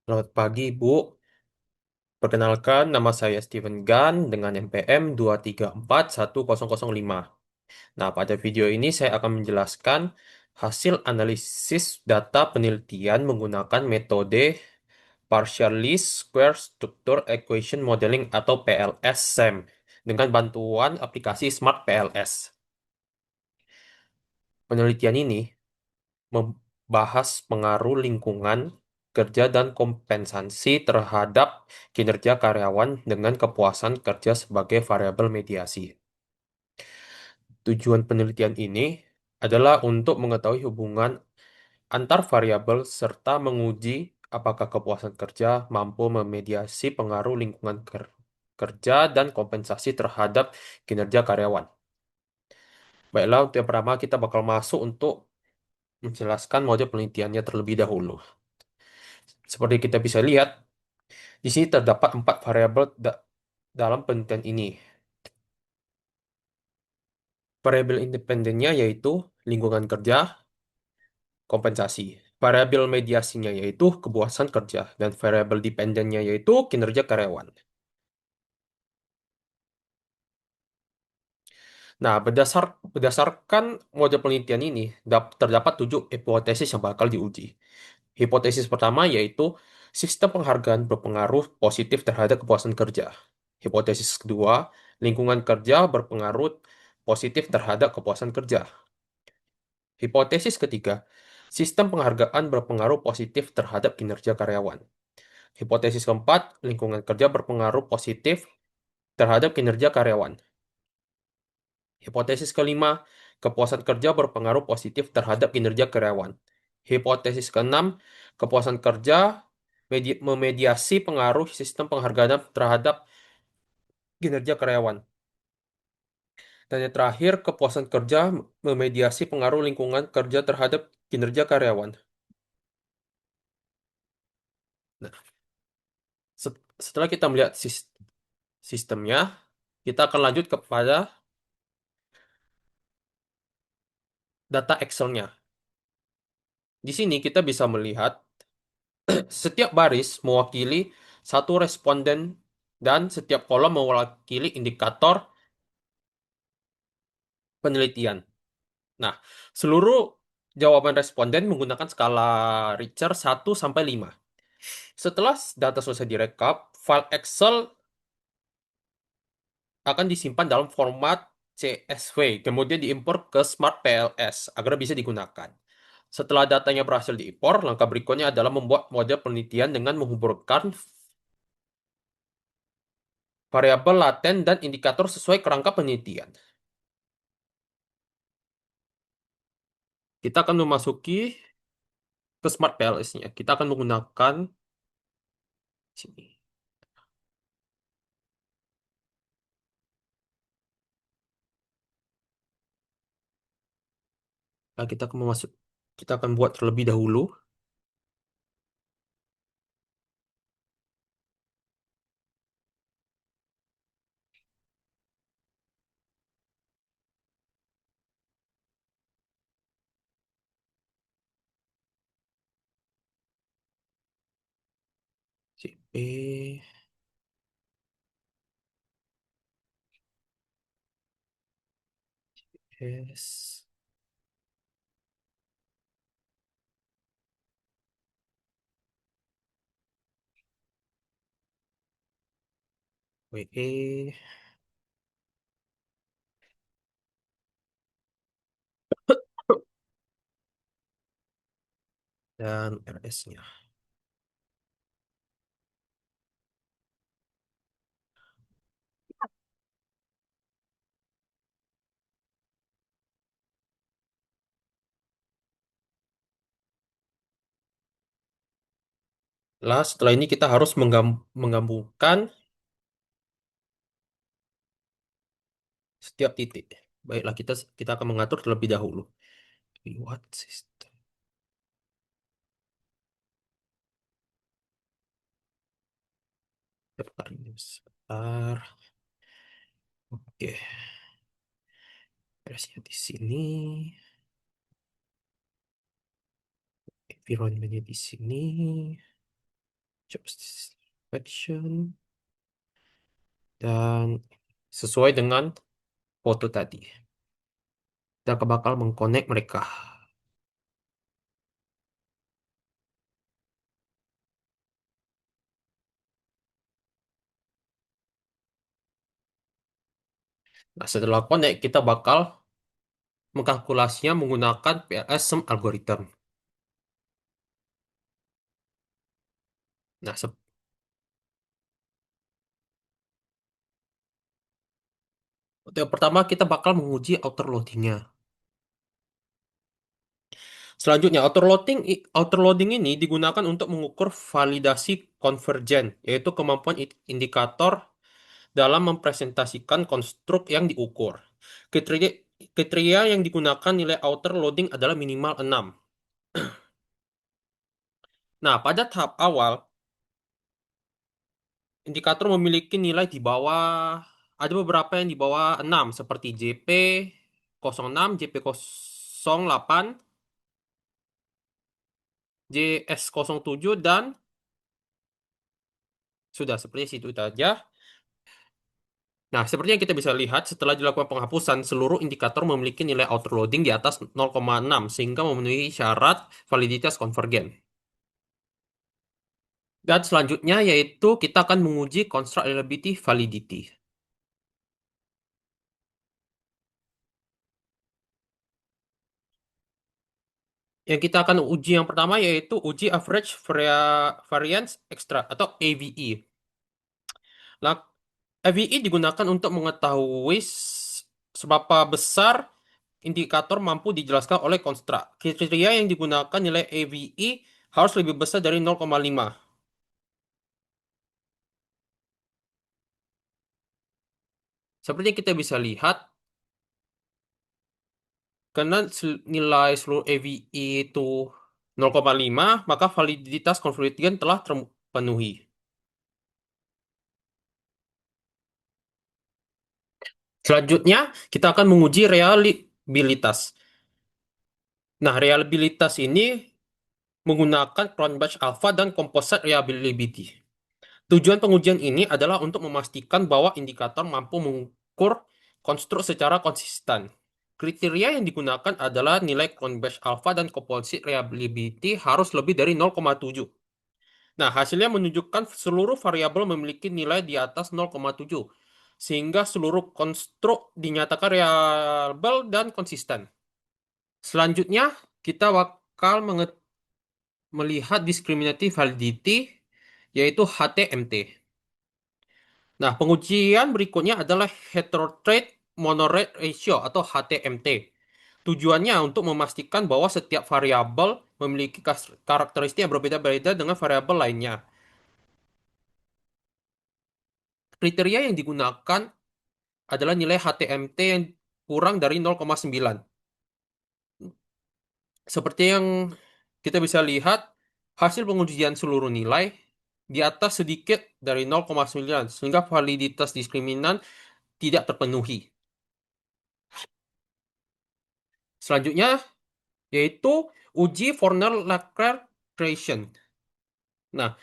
Selamat pagi, Bu. Perkenalkan, nama saya Steven Gan dengan NPM 2341005. Nah, pada video ini saya akan menjelaskan hasil analisis data penelitian menggunakan metode Partial Least Square Structure Equation Modeling atau PLS SEM dengan bantuan aplikasi Smart PLS. Penelitian ini membahas pengaruh lingkungan kerja dan kompensasi terhadap kinerja karyawan dengan kepuasan kerja sebagai variabel mediasi. Tujuan penelitian ini adalah untuk mengetahui hubungan antar variabel serta menguji apakah kepuasan kerja mampu memediasi pengaruh lingkungan kerja dan kompensasi terhadap kinerja karyawan. Baiklah, untuk yang pertama kita bakal masuk untuk menjelaskan model penelitiannya terlebih dahulu. Seperti kita bisa lihat, di sini terdapat empat variabel dalam penelitian ini. Variabel independennya yaitu lingkungan kerja, kompensasi. Variabel mediasinya yaitu kepuasan kerja, dan variabel dependennya yaitu kinerja karyawan. Nah, berdasarkan model penelitian ini, terdapat 7 hipotesis yang bakal diuji. Hipotesis pertama yaitu sistem penghargaan berpengaruh positif terhadap kepuasan kerja. Hipotesis kedua, lingkungan kerja berpengaruh positif terhadap kepuasan kerja. Hipotesis ketiga, sistem penghargaan berpengaruh positif terhadap kinerja karyawan. Hipotesis keempat, lingkungan kerja berpengaruh positif terhadap kinerja karyawan. Hipotesis kelima, kepuasan kerja berpengaruh positif terhadap kinerja karyawan. Hipotesis keenam, kepuasan kerja memediasi pengaruh sistem penghargaan terhadap kinerja karyawan. Dan yang terakhir, kepuasan kerja memediasi pengaruh lingkungan kerja terhadap kinerja karyawan. Nah, setelah kita melihat sistemnya, kita akan lanjut kepada data Excel-nya. Di sini kita bisa melihat setiap baris mewakili satu responden dan setiap kolom mewakili indikator penelitian. Nah, seluruh jawaban responden menggunakan skala Richter 1 sampai 5. Setelah data selesai direkap, file Excel akan disimpan dalam format CSV, kemudian diimpor ke Smart PLS agar bisa digunakan. Setelah datanya berhasil diimpor, langkah berikutnya adalah membuat model penelitian dengan menghubungkan variabel laten dan indikator sesuai kerangka penelitian. Kita akan memasuki ke Smart PLS-nya. Kita akan menggunakan sini. Nah, kita akan buat terlebih dahulu. CP S WE dan RS-nya. Lah, setelah ini kita harus menggabungkan setiap titik. Baiklah, kita akan mengatur terlebih dahulu. Reward system. Sebentar, ini sebentar. Oke, RS-nya di sini. Environment-nya di sini. job satisfaction, dan sesuai dengan foto tadi. Kita bakal mengkonek mereka. Nah, setelah connect, kita bakal mengkalkulasinya menggunakan PLS sum algorithm. Nah, yang pertama kita bakal menguji outer loadingnya. Selanjutnya, outer loading ini digunakan untuk mengukur validasi konvergen, yaitu kemampuan indikator dalam mempresentasikan konstruk yang diukur. Kriteria, kriteria yang digunakan nilai outer loading adalah minimal 6. Nah, pada tahap awal, indikator memiliki nilai di bawah, ada beberapa yang di bawah 6, seperti JP 06, JP 08, JS 07, dan sudah seperti itu saja. Nah, seperti yang kita bisa lihat, setelah dilakukan penghapusan, seluruh indikator memiliki nilai outerloading di atas 0,6, sehingga memenuhi syarat validitas konvergen. Dan selanjutnya yaitu kita akan menguji construct reliability validity. Yang kita akan uji yang pertama yaitu uji average variance extra atau AVE. Nah, AVE digunakan untuk mengetahui seberapa besar indikator mampu dijelaskan oleh konstruk. Kriteria yang digunakan nilai AVE harus lebih besar dari 0,5. Seperti yang kita bisa lihat, karena nilai seluruh AVE itu 0,5, maka validitas konvergen telah terpenuhi. Selanjutnya, kita akan menguji reliabilitas. Nah, reliabilitas ini menggunakan Cronbach Alpha dan Composite Reliability. Tujuan pengujian ini adalah untuk memastikan bahwa indikator mampu mengukur konstruk secara konsisten. Kriteria yang digunakan adalah nilai Cronbach Alpha dan Composite Reliability harus lebih dari 0,7. Nah, hasilnya menunjukkan seluruh variabel memiliki nilai di atas 0,7, sehingga seluruh konstruk dinyatakan reliable dan konsisten. Selanjutnya, kita bakal melihat discriminative validity, yaitu HTMT. Nah, pengujian berikutnya adalah heterotrait monorate ratio atau HTMT. Tujuannya untuk memastikan bahwa setiap variabel memiliki karakteristik yang berbeda-beda dengan variabel lainnya. Kriteria yang digunakan adalah nilai HTMT yang kurang dari 0,9. Seperti yang kita bisa lihat, hasil pengujian seluruh nilai di atas sedikit dari 0,9, sehingga validitas diskriminan tidak terpenuhi. Selanjutnya, yaitu uji Fornell-Laclare creation. Nah,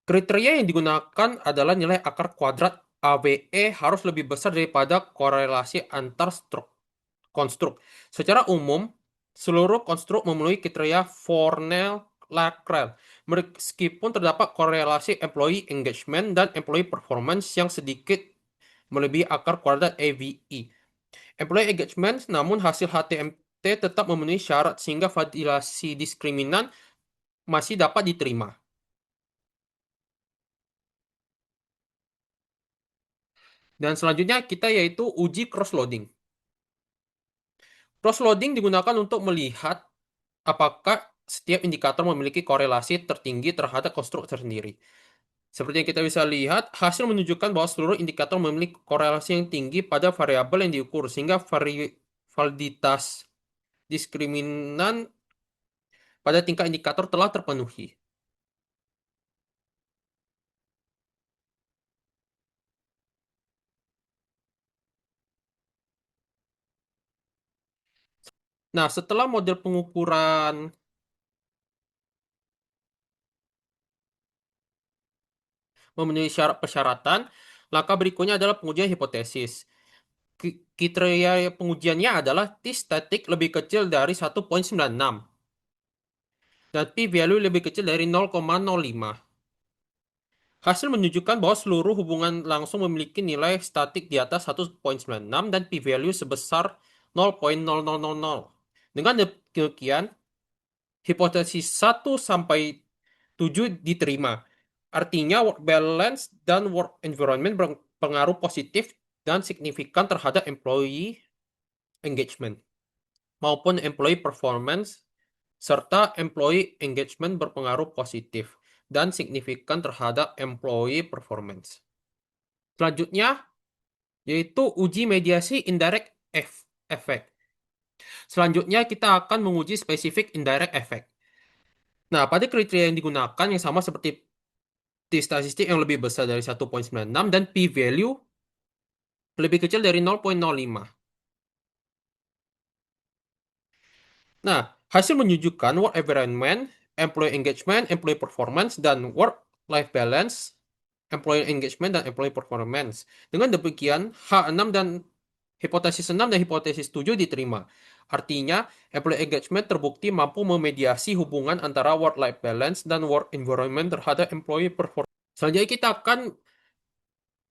kriteria yang digunakan adalah nilai akar kuadrat AVE harus lebih besar daripada korelasi antar konstruk. Secara umum, seluruh konstruk memenuhi kriteria Fornell-Laclare, meskipun terdapat korelasi employee engagement dan employee performance yang sedikit melebihi akar kuadrat AVE. Employee engagement, namun hasil HTMT tetap memenuhi syarat sehingga validasi diskriminan masih dapat diterima. Dan selanjutnya kita yaitu uji cross-loading. Cross-loading digunakan untuk melihat apakah setiap indikator memiliki korelasi tertinggi terhadap konstruk tersendiri. Seperti yang kita bisa lihat, hasil menunjukkan bahwa seluruh indikator memiliki korelasi yang tinggi pada variabel yang diukur, sehingga validitas diskriminan pada tingkat indikator telah terpenuhi. Nah, setelah model pengukuran memenuhi syarat persyaratan, langkah berikutnya adalah pengujian hipotesis. Kriteria pengujiannya adalah T statik lebih kecil dari 1,96 dan P-value lebih kecil dari 0,05. Hasil menunjukkan bahwa seluruh hubungan langsung memiliki nilai statik di atas 1,96 dan p-value sebesar 0,0000. Dengan demikian, hipotesis 1 sampai 7 diterima. Artinya work balance dan work environment berpengaruh positif dan signifikan terhadap employee engagement maupun employee performance serta employee engagement berpengaruh positif dan signifikan terhadap employee performance. Selanjutnya, yaitu uji mediasi indirect effect. Selanjutnya, kita akan menguji spesifik indirect effect. Nah, pada kriteria yang digunakan yang sama seperti T statistik yang lebih besar dari 1,96 dan p-value lebih kecil dari 0,05. Nah, hasil menunjukkan work environment, employee engagement, employee performance, dan work-life balance, employee engagement, dan employee performance. Dengan demikian, H6 dan hipotesis 6 dan hipotesis 7 diterima. Artinya, employee engagement terbukti mampu memediasi hubungan antara work-life balance dan work environment terhadap employee performance. Selanjutnya kita akan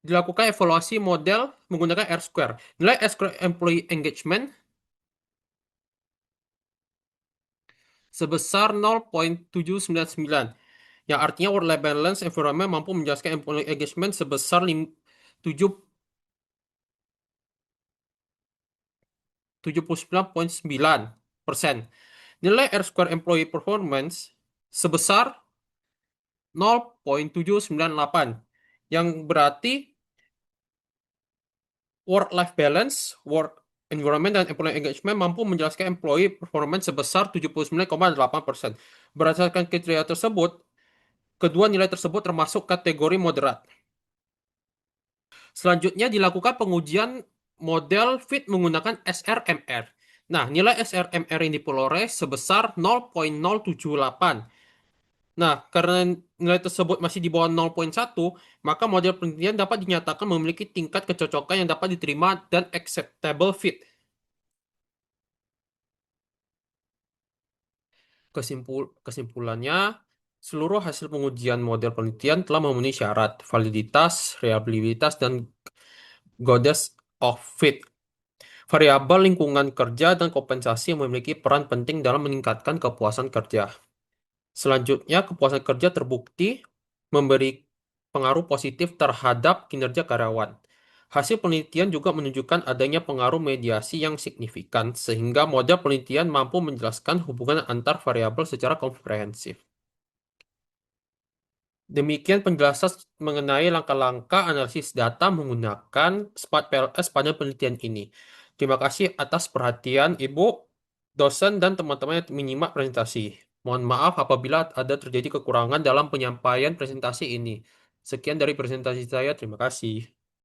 dilakukan evaluasi model menggunakan R-square. Nilai R-square employee engagement sebesar 0,799, yang artinya work-life balance environment mampu menjelaskan employee engagement sebesar 79,9%. Nilai R-square employee performance sebesar 0,798, yang berarti work-life balance, work environment, dan employee engagement mampu menjelaskan employee performance sebesar 79,8%. Berdasarkan kriteria tersebut, kedua nilai tersebut termasuk kategori moderat. Selanjutnya dilakukan pengujian model fit menggunakan SRMR. Nah, nilai SRMR yang diperoleh sebesar 0,078. Nah, karena nilai tersebut masih di bawah 0,1, maka model penelitian dapat dinyatakan memiliki tingkat kecocokan yang dapat diterima dan acceptable fit. Kesimpulannya, seluruh hasil pengujian model penelitian telah memenuhi syarat validitas, reliabilitas, dan goodness of fit. Variabel lingkungan kerja dan kompensasi yang memiliki peran penting dalam meningkatkan kepuasan kerja. Selanjutnya, kepuasan kerja terbukti memberi pengaruh positif terhadap kinerja karyawan. Hasil penelitian juga menunjukkan adanya pengaruh mediasi yang signifikan, sehingga model penelitian mampu menjelaskan hubungan antar variabel secara komprehensif. Demikian penjelasan mengenai langkah-langkah analisis data menggunakan SPAT PLS pada penelitian ini. Terima kasih atas perhatian Ibu, dosen, dan teman-teman yang menyimak presentasi. Mohon maaf apabila ada terjadi kekurangan dalam penyampaian presentasi ini. Sekian dari presentasi saya, terima kasih.